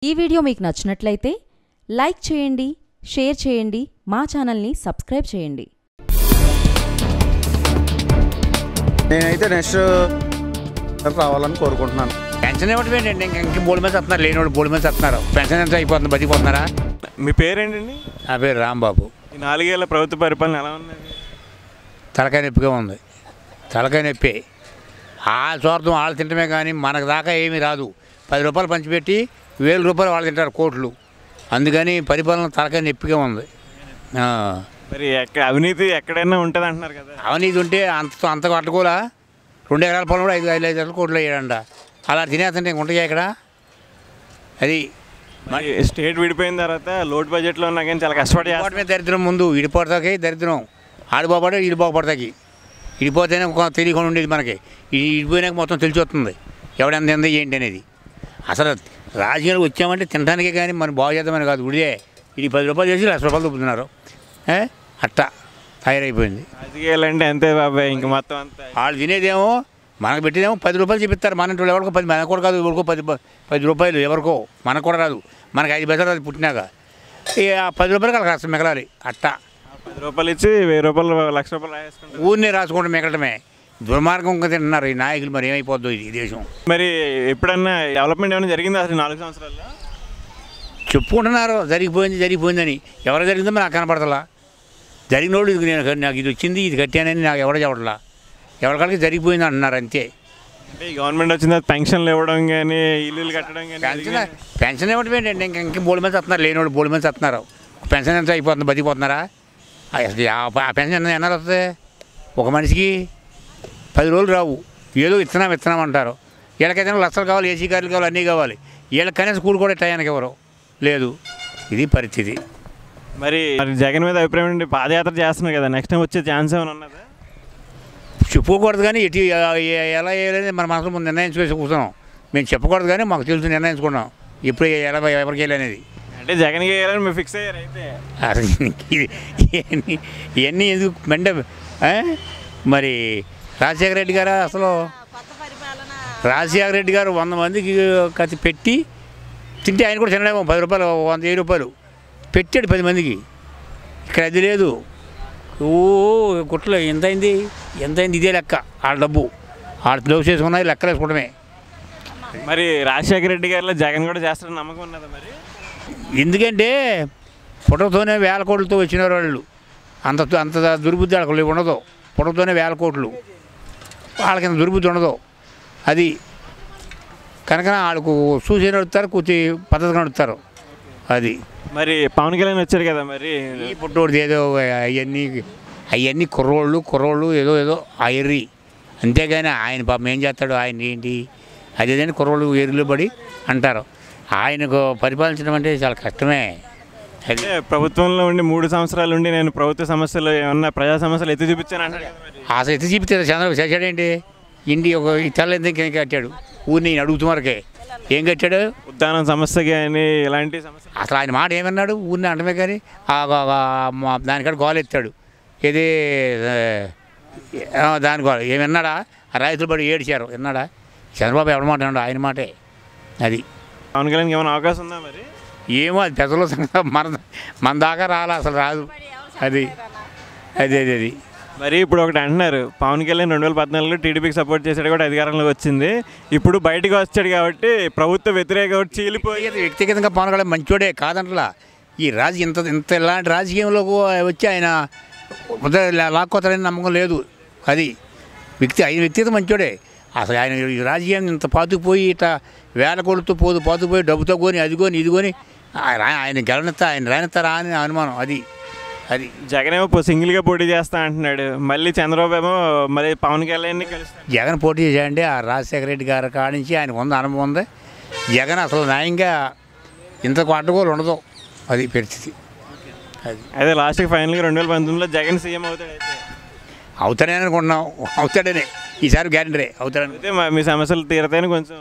ఈ వీడియో మీకు నచ్చినట్లయితే లైక్ చేయండి, షేర్ చేయండి, మా ఛానల్ని సబ్స్క్రైబ్ చేయండి. నేనైతే నెక్స్ట్ రావాలని కోరుకుంటున్నాను. పెన్షన్ ఇవ్వటం ఏంటండి? ఇంక బోర్డు మీద వస్తున్నారు, లేని వాళ్ళు బోర్డు మీద వస్తున్నారు. పెన్షన్ ఎంత అయిపోతుంది, బతికిపోతున్నారా? మీ పేరేంటండి? నా పేరు రాంబాబు. ఈ 4 ఏళ్ల ప్రభుత్వ పరిపాలన ఎలా ఉన్నది? తలకాయ నొప్పిగా ఉంది. తలకాయ నొప్పి. ఆ స్వార్థం వాళ్ళు తింటమే కానీ మనకు దాకా ఏమీ రాదు. 10 రూపాయలు పంచిపెట్టి 1000 రూపాయలు వాళ్ళు తింటారు, కోట్లు. అందుకని పరిపాలన తలకాయ నొప్పిగా ఉంది. మరి అవినీతి ఎక్కడైనా ఉంటుంది అంటున్నారు కదా. అవినీతి ఉంటే అంత కట్టుకోలా. 2 ఎకరాల పొలం కూడా 5 లక్షల కోట్లు అయ్యాడంట. అలా తినేస్తుంటే ఉంటాయి ఇక్కడ. అది మరి స్టేట్ విడిపోయిన తర్వాత లోటు బడ్జెట్లో ఉన్నా కానీ చాలా కష్టపడి మీద దరిద్రం. ముందు ఇడిపోతాకి దరిద్రం, ఆడిపోబడి ఇడిపోపడతాకి. ఇడిపోతేనే తెలియకుండా ఉండేది మనకి. ఇడిపోయినాక మొత్తం తెలిసి వస్తుంది ఎవడెంత ఎంత ఏంటి అనేది. అసలు రాజకీయాలకు వచ్చామంటే తినడానికే కానీ మనం బాగు చేద్దామని కాదు. ఉడిదే ఇది 10 రూపాయలు చేసి 1,00,000 రూపాయలు దొబ్బుతున్నారు. అట్టా తయారైపోయింది రాజకీయాలు అంటే అంతే బాబాయ్. ఇంకా మొత్తం అంతా వాళ్ళు తినేదేమో మనకు పెట్టేదేమో 10 రూపాయలు చూపిస్తారు. మన ఇంట్లో ఎవరికో 10, మనకు కూడా కాదు. ఎవరికో 10 రూపాయలు, ఎవరికో మనకు కూడా రాదు. మనకు 5 పైసలు అది పుట్టినాక ఇక 10 రూపాయలు వాళ్ళకి కష్టం మిగలాలి. అట్టా 10 రూపాయలు ఇచ్చి 1000 రూపాయలు 1,00,000 రూపాయలు రాసుకుంటారు. ఊరినే రాసుకుంటూ మిగలటమే దుర్మార్గం తింటున్నారు ఈ నాయకులు. మరి ఏమైపోద్దో ఈ దేశం. మరి ఎప్పుడన్నా డెవలప్మెంట్ ఏమైనా జరిగిందా అసలు 4 సంవత్సరాల్లో? చెప్పుకుంటున్నారు జరిగిపోయిందని. ఎవరు జరిగిందో నాకు కనపడతలా. జరిగినోడు నాకు ఇది వచ్చింది, ఇది కట్టానని నాకు ఎవడ చెప్పట్లా. ఎవరికాడికి జరిగిపోయింది అంటున్నారు అంతే. అంటే ఈ గవర్నమెంట్ వచ్చిన పెన్షన్లు ఇవ్వడం కానీ, ఇల్లులు కట్టడం కానీ. పెన్షన్ ఇవ్వడం ఏంటండి? ఇంక బోర్డు మీద వస్తున్నారు, లేనివాడు బోర్డు మీద వస్తున్నారు. పెన్షన్ ఎంత అయిపోతుంది, బతికిపోతున్నారా? అసలు ఆ పెన్షన్ ఎన్నాళ్ళు వస్తుంది? ఒక మనిషికి 10 రోజులు రావు. ఏదో ఇస్తున్నాం అంటారు. వీళ్ళకైతే లక్షలు కావాలి, ఏసీ కార్లు కావాలి, అన్నీ కావాలి. వీళ్ళకి కనీసం స్కూల్ కూడా టయానికి ఎవరు లేదు. ఇది పరిస్థితి. మరి జగన్ మీద అభిప్రాయం ఏంటి? పాదయాత్ర చేస్తున్నారు కదా, నెక్స్ట్ టైం వచ్చే ఛాన్స్ ఏమైనా ఉన్నదా? చెప్పుకోకూడదు కానీ ఎటు ఎలా వేయాలని మన మనసులో ముందు నిర్ణయించుకోసి కూర్చున్నాం. మేము చెప్పకూడదు కానీ మాకు తెలుసు, నిర్ణయించుకున్నాం ఎప్పుడు ఎలా ఎవరికి వేయాలనేది. అంటే జగన్కి వేయాలని మీరు ఫిక్స్ అయ్యారు అయితే? ఇవన్నీ ఎందుకు మెండ. మరి రాజశేఖర రెడ్డి గారు అసలు రాజశేఖర రెడ్డి గారు 100 మందికి కత్తి పెట్టి తింటే ఆయన కూడా తినలేమో. 10 రూపాయలు 100 రూపాయలు పెట్టాడు 10 మందికి. ఇక్కడ అది లేదు. గుట్లో ఎంతైంది ఇదే లెక్క. వాళ్ళ డబ్బు వాళ్ళు దోష చేసుకున్నది లెక్కలు వేసుకోవడమే. మరి రాజశేఖర రెడ్డి గారిలో జగన్ కూడా చేస్తారని నమ్మకం ఉన్నదా మరి? ఎందుకంటే పుట్టతోనే 1000 కోట్లతో వచ్చినారు వాళ్ళు. అంత దుర్బుద్ధి వాళ్ళకి ఉండదు. పుట్టతోనే 1000 కోట్లు, వాళ్ళకి అంత దుర్బుద్ధి ఉండదు. అది కనుక వాళ్ళకు చూసి నడుపుతారు, కూర్చి పద్ధతిగా నడుపుతారు. అది మరి పవన్ కళ్యాణ్ వచ్చారు కదా, మరి ఈ పుట్టోడిది ఏదో అవన్నీ కుర్రోళ్ళు ఏదో ఐర్రి. అంతేగాని ఆయన పాపం ఏం చేస్తాడు, ఆయన ఏంటి అదేదని కుర్రోళ్ళు ఎరులు పడి అంటారు. ఆయనకు పరిపాలించడం అంటే చాలా కష్టమే. అదే ప్రభుత్వంలో ఉండి 3 సంవత్సరాలు ఉండి నేను ప్రభుత్వ సమస్యలు ఏమన్నా ప్రజా సమస్యలు ఎత్తి చూపించాను అంటారు. అసలు ఎత్తి చూపితే చంద్రబాబు చేశాడేంటి? ఇంటి ఒక తెల్ల ఎందుకు కట్టాడు? ఊరిని నేను అడుగుతుమారకే ఏం కట్టాడు? ఉద్దానం సమస్య కానీ ఇలాంటి సమస్య. అసలు ఆయన మాట ఏమన్నాడు? ఊరిని అంటమే కానీ దానికాడ గోలు ఎత్తాడు. ఏది దాని గోల ఏమన్నాడా? ఆ రైతులు పడి ఏడిచారు విన్నాడా? చంద్రబాబు ఎవరి మాట అన్నాడు? ఆయన మాటే. అది పవన్ కళ్యాణ్కి ఏమైనా అవకాశం ఉందా మరి? ఏమో అది పెద్దల మన దాకా రాలే, అసలు రాదు. అది మరి ఇప్పుడు ఒకటి అంటున్నారు, పవన్ కళ్యాణ్ 2014లో టీడీపీకి సపోర్ట్ చేశాడు కూడా అధికారంలోకి వచ్చింది. ఇప్పుడు బయటకు వచ్చాడు కాబట్టి ప్రభుత్వ వ్యతిరేక చీలిపోయి. వ్యక్తిగతంగా పవన్ కళ్యాణ్ మంచోడే కాదంటలా. ఈ ఇంత ఇలాంటి రాజకీయంలోకి వచ్చి ఆయన లాక్కోతారని నమ్మకం లేదు. అది ఆయన వ్యక్తిగత మంచోడే. అసలు ఆయన ఈ రాజకీయాన్ని ఇంత పాతుకుపోయి ఇట్లా 1000 కోట్లతో పాతుకుపోయి డబ్బుతో కొని అది కొని ఇది కొని ఆయన ఆయన రానిస్తారా అని అనుమానం. అది జగన్ ఏమో సింగిల్గా పోటీ చేస్తా అంటున్నాడు. మళ్ళీ చంద్రబాబు ఏమో మరి పవన్ కళ్యాణ్ని కలుస్తాడు. జగన్ పోటీ చేశాడంటే ఆ రాజశేఖర రెడ్డి గారి కాడి నుంచి ఆయనకు అనుభవం ఉంది. జగన్ అసలు న్యాయంగా ఇంత అడ్డగోలు ఉండదు. అది పరిస్థితి. అదే లాస్ట్కి ఫైనల్గా 2019లో జగన్ సీఎం అవుతాడని అనుకుంటున్నాం. అవుతాడనే ఈసారి గ్యారెంటీ అవుతాడని. అయితే మీ సమస్యలు తీరతాయని కొంచెం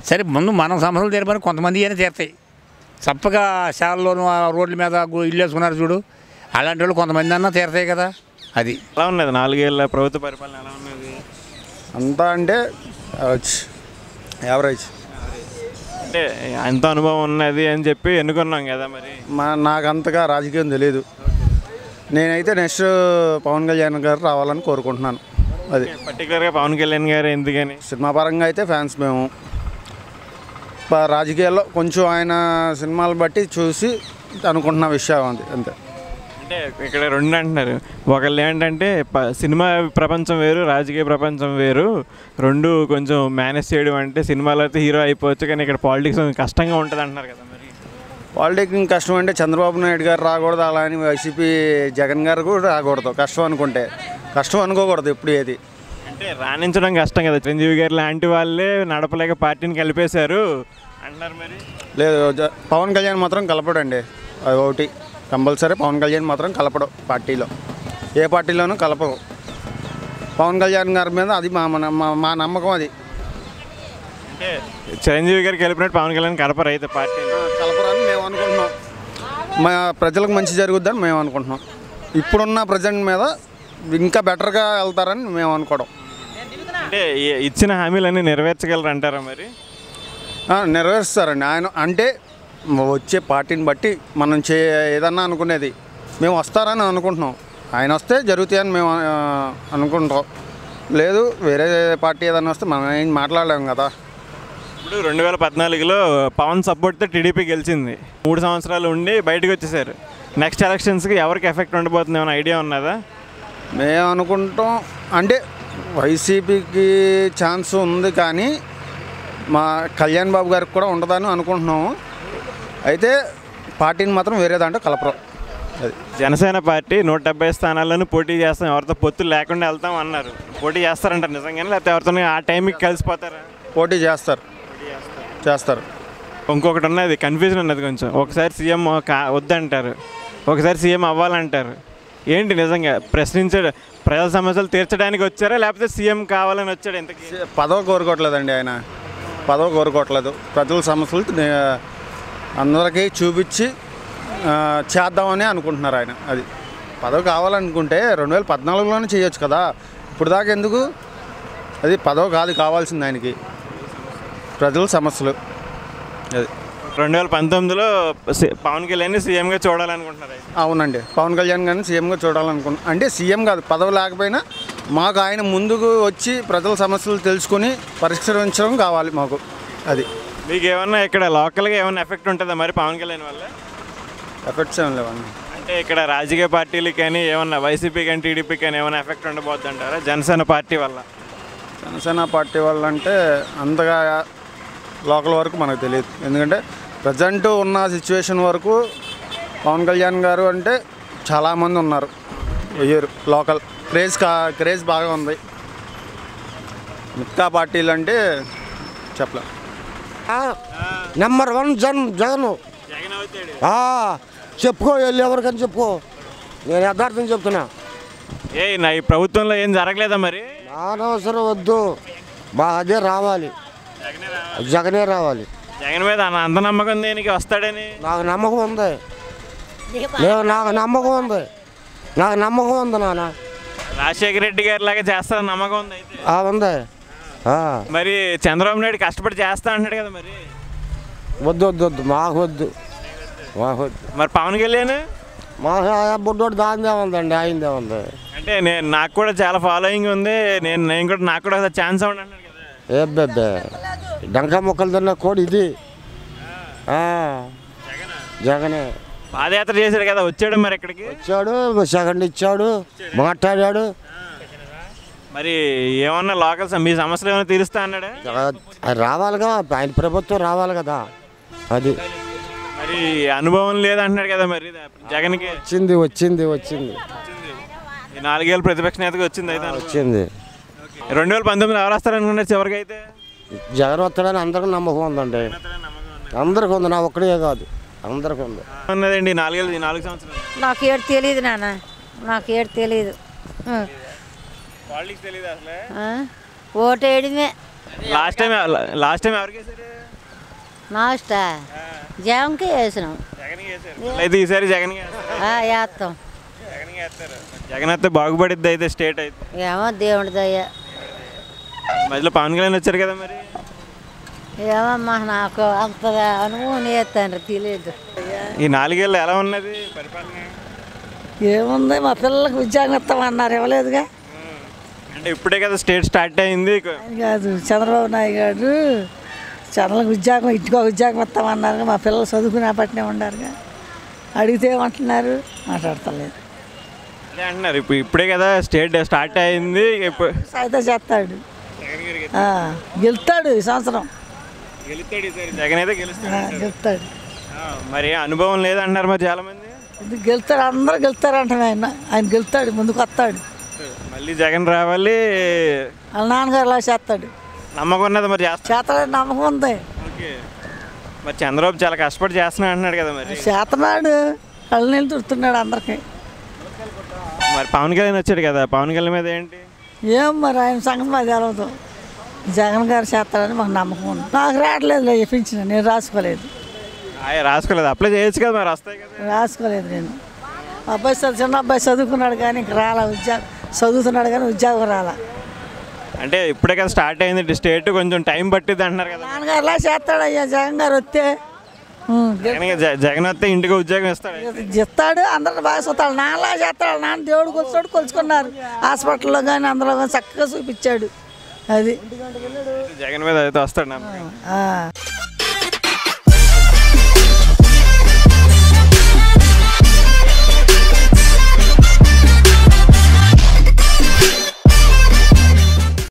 సరే ముందు మనం సమస్యలు తీరమని కొంతమంది అయినా తీరుతాయి. చప్పగా శాలలోను రోడ్ల మీద ఇల్లు వేసుకున్నారు చూడు, అలాంటి వాళ్ళు కొంతమంది అన్నా తీరతాయి కదా. అది ఎలా ఉన్నది 4 ఏళ్ళ ప్రభుత్వ పరిపాలన ఎలా ఉన్నది? అంతా అంటే యావరేజ్. అంటే ఎంత అనుభవం ఉన్నది అని చెప్పి ఎన్నుకున్నాం కదా మరి. నాకు అంతగా రాజకీయం తెలియదు. నేనైతే నెక్స్ట్ పవన్ కళ్యాణ్ గారు రావాలని కోరుకుంటున్నాను. అది పర్టికులర్గా పవన్ కళ్యాణ్ గారు ఎందుకని? సినిమా పరంగా అయితే ఫ్యాన్స్ మేము. రాజకీయాల్లో కొంచెం ఆయన సినిమాలు బట్టి చూసి అనుకుంటున్న విషయం అది అంతే. అంటే ఇక్కడ రెండు అంటున్నారు. ఒకళ్ళు ఏంటంటే సినిమా ప్రపంచం వేరు, రాజకీయ ప్రపంచం వేరు, రెండు కొంచెం మేనేజ్ చేయడం అంటే సినిమాలో అయితే హీరో అయిపోవచ్చు, కానీ ఇక్కడ పాలిటిక్స్ కష్టంగా ఉంటుంది అంటున్నారు కదా. మరి పాలిటిక్స్ కష్టం అంటే చంద్రబాబు నాయుడు గారు రాకూడదు, అలా అని వైసీపీ జగన్ గారు కూడా రాకూడదు. కష్టం అనుకుంటే కష్టం అనుకోకూడదు ఎప్పుడు ఏది. అంటే రాణించడం కష్టం కదా. చిరంజీవి గారు లాంటి వాళ్ళే నడపలేక పార్టీని కలిపేశారు అంటున్నారు. మరి లేదు, పవన్ కళ్యాణ్ మాత్రం కలపడండి. అది ఒకటి కంపల్సరీ. పవన్ కళ్యాణ్ మాత్రం కలపడం పార్టీలో, ఏ పార్టీలోనూ కలపవు. పవన్ కళ్యాణ్ గారి మీద అది మా నమ్మకం. అది అంటే చిరంజీవి గారికి కలిపినట్టు పవన్ కళ్యాణ్ కలపరు అయితే పార్టీ కలపరని మేము అనుకుంటున్నాం. మా ప్రజలకు మంచి జరుగుద్దని మేము అనుకుంటున్నాం. ఇప్పుడున్న ప్రజెంట్ మీద ఇంకా బెటర్గా వెళ్తారని మేము అనుకోవడం. అంటే ఇచ్చిన హామీలన్నీ నెరవేర్చగలరు అంటారా? మరి నెరవేరుస్తారండి ఆయన. అంటే వచ్చే పార్టీని బట్టి మనం ఏదన్నా అనుకునేది మేము వస్తారని అనుకుంటున్నాం. ఆయన వస్తే జరుగుతాయని మేము అనుకుంటాం. లేదు వేరే పార్టీ ఏదన్నా వస్తే మనం ఏం మాట్లాడలేము కదా. ఇప్పుడు 2014లో పవన్ సపోర్ట్తో టీడీపీ గెలిచింది. 3 సంవత్సరాలు ఉండి బయటకు వచ్చేసారు. నెక్స్ట్ ఎలక్షన్స్కి ఎవరికి ఎఫెక్ట్ ఉండబోతుంది ఏమైనా ఐడియా ఉన్నదా? మేము అనుకుంటాం అంటే వైసీపీకి ఛాన్స్ ఉంది, కానీ మా కళ్యాణ్ బాబు గారికి కూడా ఉండదని అనుకుంటున్నాము. అయితే పార్టీని మాత్రం వేరే దాంట్లో కలపరు. అది జనసేన పార్టీ 170 స్థానాలను పోటీ చేస్తాం, ఎవరితో పొత్తులు లేకుండా వెళ్తాం అన్నారు. పోటీ చేస్తారంటారు నిజంగానే, లేకపోతే ఎవరితో ఆ టైంకి కలిసిపోతారా? పోటీ చేస్తారు. ఇంకొకటి ఉన్నది, కన్ఫ్యూజన్ ఉన్నది కొంచెం. ఒకసారి సీఎం వద్దంటారు, ఒకసారి సీఎం అవ్వాలంటారు. ఏంటి నిజంగా ప్రశ్నించాడు, ప్రజల సమస్యలు తీర్చడానికి వచ్చారా లేకపోతే సీఎం కావాలని వచ్చాడు? ఇంతకీ పదవి కోరుకోవట్లేదండి ఆయన. పదవి కోరుకోవట్లేదు. ప్రజల సమస్యలు అందరికీ చూపించి చేద్దామని అనుకుంటున్నారు ఆయన. అది పదవి కావాలనుకుంటే 2014లోనే చేయొచ్చు కదా, ఇప్పుడు దాకా ఎందుకు? అది పదవి కాదు కావాల్సింది ఆయనకి, ప్రజల సమస్యలు. అది 2019లో పవన్ కళ్యాణ్ సీఎంగా చూడాలనుకుంటున్నారు. అవునండి, పవన్ కళ్యాణ్ గారిని సీఎంగా చూడాలనుకుంటున్నాను. అంటే సీఎం కాదు, పదవి లేకపోయినా మాకు ఆయన ముందుకు వచ్చి ప్రజల సమస్యలు తెలుసుకొని పరిష్కరించడం కావాలి మాకు. అది మీకు ఏమన్నా ఇక్కడ లోకల్గా ఏమైనా ఎఫెక్ట్ ఉంటుందా మరి పవన్ కళ్యాణ్ వల్ల? ఎఫెక్ట్స్ ఏం లేవండి. అంటే ఇక్కడ రాజకీయ పార్టీలు కానీ ఏమన్నా వైసీపీ కానీ టీడీపీ కానీ ఏమైనా ఎఫెక్ట్ ఉండబోద్ది అంటారా జనసేన పార్టీ వల్ల? జనసేన పార్టీ వల్ల అంటే అంతగా లోకల్ వరకు మనకు తెలియదు. ఎందుకంటే ప్రజెంట్ ఉన్న సిచ్యువేషన్ వరకు పవన్ కళ్యాణ్ గారు అంటే చాలామంది ఉన్నారు. లోకల్ క్రేజ్ బాగా ఉంది. మిగతా పార్టీలు అంటే చెప్పలే. నెంబర్ 1 జగన్. చెప్పుకో, వెళ్ళి ఎవరికని చెప్పుకో. నేను యథార్థం చెప్తున్నా. నా ఈ ప్రభుత్వంలో ఏం జరగలేదా మరి? అనవసరం వద్దు, అదే రావాలి, జగనే రావాలి. జగన్ మీద అంత నమ్మకం దేనికి వస్తాడని? నాకు నమ్మకం ఉంది. నాకు నమ్మకం ఉంది నాన్న. రాజశేఖర రెడ్డి గారి లాగా చేస్తారని నమ్మకం ఉంది అయితే? ఉంది. మరి చంద్రబాబు నాయుడు కష్టపడి చేస్తా అంటాడు కదా. మరి వద్దు మాకు వద్దు. మరి పవన్ కళ్యాణ్ మా బుడ్డోడు దానిదే ఉందండి, ఆయనదే ఉంది. అంటే నాకు కూడా చాలా ఫాలోయింగ్ ఉంది, నాకు కూడా ఛాన్స్ అవ్వండి అన్నాడు కదా. బెబ్బే డంకా మొక్కలు తిన్న కోడి ఇది. జగనే పాదయాత్ర చేశాడు కదా, వచ్చాడు మరి ఇక్కడికి? వచ్చాడు, సెకండ్ ఇచ్చాడు, మాట్లాడాడు. మరి ఏమన్నా లోకల్ మీ సమస్యలు ఏమైనా తీరుస్తా అన్నాడా? రావాలిగా, ఆయన ప్రభుత్వం రావాలి కదా. అది మరి అనుభవం లేదంటున్నాడు కదా మరి జగన్కి. వచ్చింది ఈ 4 ఏళ్ళ ప్రతిపక్ష నేతగా వచ్చింది అయితే వచ్చింది. 2019 ఎవరు వస్తారనుకున్నారు చివరికి? అయితే జగన్ వస్తాడని అందరికీ నమ్మకం ఉందండి. అందరికి ఉంది, నా ఒక్కడే కాదు, అందరికి ఉంది. ఉన్నదండి 4 సంవత్సరాలు. నాకు ఏడు తెలియదు నాన్న, నాకు ఏడు తెలియదు. పాలిటిక్స్ తెలియదు అసలే. ఓటు వేయడమే. లాస్ట్ టైం ఎవరికి వేసారు? లాస్టా జగన్కి వేసినాం. అయితే ఈసారి జగన్ వేస్తాం. జగన్ అయితే బాగుపడిద్ది అయితే స్టేట్ అయితే. ఏమో దేవుడి దయ. మధ్యలో పవన్ కళ్యాణ్ వచ్చారు కదా మరి. ఏమమ్మా నాకు అంతగా అనుభవం లేదు తెలియదు. ఈ 4 ఏళ్ళు ఎలా ఉన్నది పరిపాలన? ఏముంది, మా పిల్లలకు ఉద్యోగం ఇస్తామన్నారు, ఇవ్వలేదుగా. అంటే ఇప్పుడే కదా స్టేట్ స్టార్ట్ అయింది. అది కాదు, చంద్రబాబు నాయుడు గారు చంద్రలకు ఉద్యోగం ఇంటికో ఉద్యోగం ఇస్తామన్నారు. మా పిల్లలు చదువుకునే పట్టినే ఉండారుగా. అడిగితే ఏమంటున్నారు, మాట్లాడతలేదు. అదే అంటున్నారు, ఇప్పుడే కదా స్టేట్ స్టార్ట్ అయింది. అయితే చేస్తాడు, గెలుస్తాడు ఈ సంవత్సరం, గెలుస్తాడు ఈసారి. జగన్ అయితే గెలుస్తాడు. గెలుస్తాడు. మరి అనుభవం లేదంటున్నారు మరి చాలా మంది. ఇది గెలుస్తాడు, అందరూ గెలుస్తారంట. ఆయన గెలుస్తాడు, ముందుకు వస్తాడు. మళ్ళీ జగన్ రావాలి. వాళ్ళ నాన్నగారు అలా చేస్తాడు. నమ్మకం ఉన్నది మరి చేస్తాడని నమ్మకం ఉంది. ఓకే. మరి చంద్రబాబు చాలా కష్టపడి చేస్తున్నాడు అంటున్నాడు కదా మరి. చేస్తున్నాడు, కళ్ళు నీళ్ళు తుడుతున్నాడు అందరికి. మరి పవన్ కళ్యాణ్ వచ్చాడు కదా, పవన్ కళ్యాణ్ మీద ఏంటి? ఏం మరి ఆయన సంగతి మాది తెలవదు. జగన్ గారు చేస్తాడని మాకు నమ్మకం ఉంది. నాకు రావట్లేదు, చెప్పించిన నేను రాసుకోలేదు. రాసుకోలేదు, అప్లై చేయొచ్చు కదా మరి, వస్తాయి కదా. రాసుకోలేదు నేను. అబ్బాయి చిన్న అబ్బాయి చదువుకున్నాడు కానీ ఇంక రాలా ఉద్యోగం, చదువుతున్నాడు కానీ ఉద్యోగం రాలా. అంటే ఇప్పుడే కదా స్టార్ట్ అయింది స్టేట్, కొంచెం టైం పట్టిద్ది అంటున్నారు కదా. నాన్నగారు ఇలా చేస్తాడు అయ్యా, జగన్ గారు వస్తే జగన్ వస్తే ఇంటికి ఉద్యోగం ఇస్తాడు. ఇస్తాడు, అందరిని బాగా చూస్తాడు. నాన్నలా చేస్తాడు. నాన్న దేవుడు కొలుస్తాడు, కొలుచుకున్నారు హాస్పిటల్లో కానీ అందులో కానీ చక్కగా చూపించాడు. అది జగన్ మీద అయితే వస్తాడు.